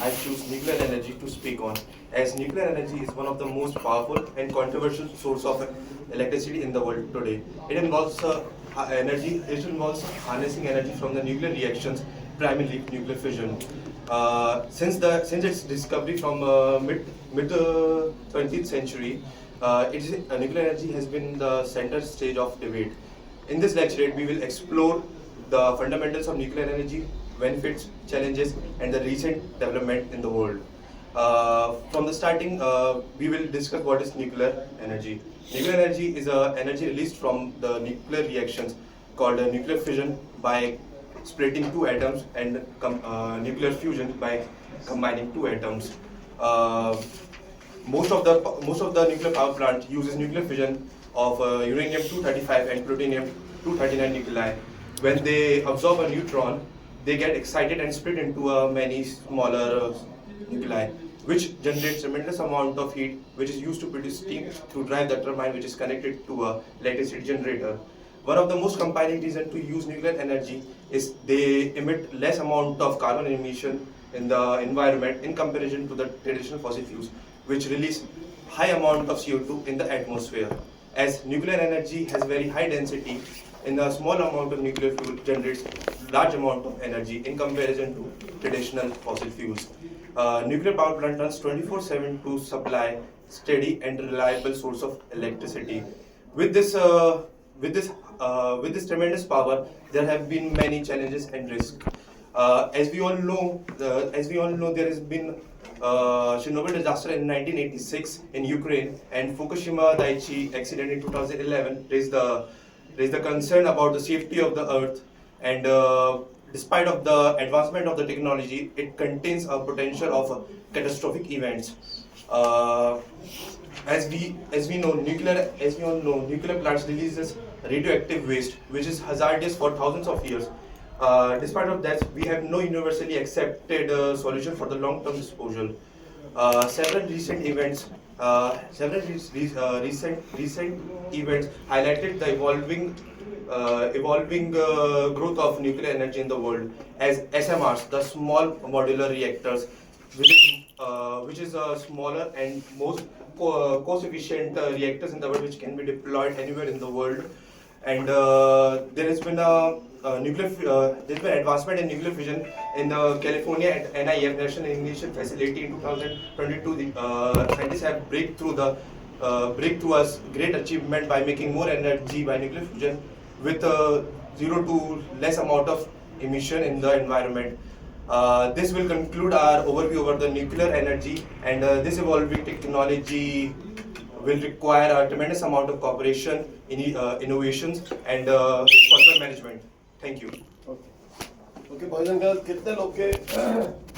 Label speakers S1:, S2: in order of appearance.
S1: I choose nuclear energy to speak on, as nuclear energy is one of the most powerful and controversial source of electricity in the world today. It involves It involves harnessing energy from the nuclear reactions, primarily nuclear fission. Since its discovery from mid 20th century, nuclear energy has been the center stage of debate. In this lecture, we will explore the fundamentals of nuclear energy, benefits, challenges, and the recent development in the world. From the starting, we will discuss what is nuclear energy. Nuclear energy is energy released from the nuclear reactions called nuclear fission by splitting two atoms, and nuclear fusion by combining two atoms. Most of the nuclear power plant uses nuclear fission of uranium 235 and plutonium 239 nuclei. When they absorb a neutron, they get excited and split into many smaller nuclei, which generates tremendous amount of heat, which is used to produce steam to drive the turbine, which is connected to a electricity generator. One of the most compelling reasons to use nuclear energy is they emit less amount of carbon emission in the environment in comparison to the traditional fossil fuels, which release high amount of CO2 in the atmosphere. As nuclear energy has very high density, in a small amount of nuclear fuel generates large amount of energy in comparison to traditional fossil fuels. Nuclear power plant runs 24/7 to supply steady and reliable source of electricity. With this, uh, with this, with this tremendous power, there have been many challenges and risks. As we all know, there has been Chernobyl disaster in 1986 in Ukraine, and Fukushima Daiichi accident in 2011 raised the concern about the safety of the Earth. And despite of the advancement of the technology, it contains a potential of catastrophic events. Uh, as we all know, nuclear plants releases radioactive waste, which is hazardous for thousands of years. Despite of that, we have no universally accepted solution for the long-term disposal. Several recent events highlighted the evolving growth of nuclear energy in the world, as SMRs, the small modular reactors, which is a smaller and most cost-efficient reactors in the world, which can be deployed anywhere in the world. And there's been advancement in nuclear fission in California at NIF National Ignition Facility in 2022. The scientists have breakthrough as great achievement by making more energy by nuclear fusion with zero to less amount of emission in the environment. This will conclude our overview over the nuclear energy, and this evolving technology will require a tremendous amount of cooperation, innovations, and responsible management. Thank you.
S2: Okay boys and girls कितने लोग के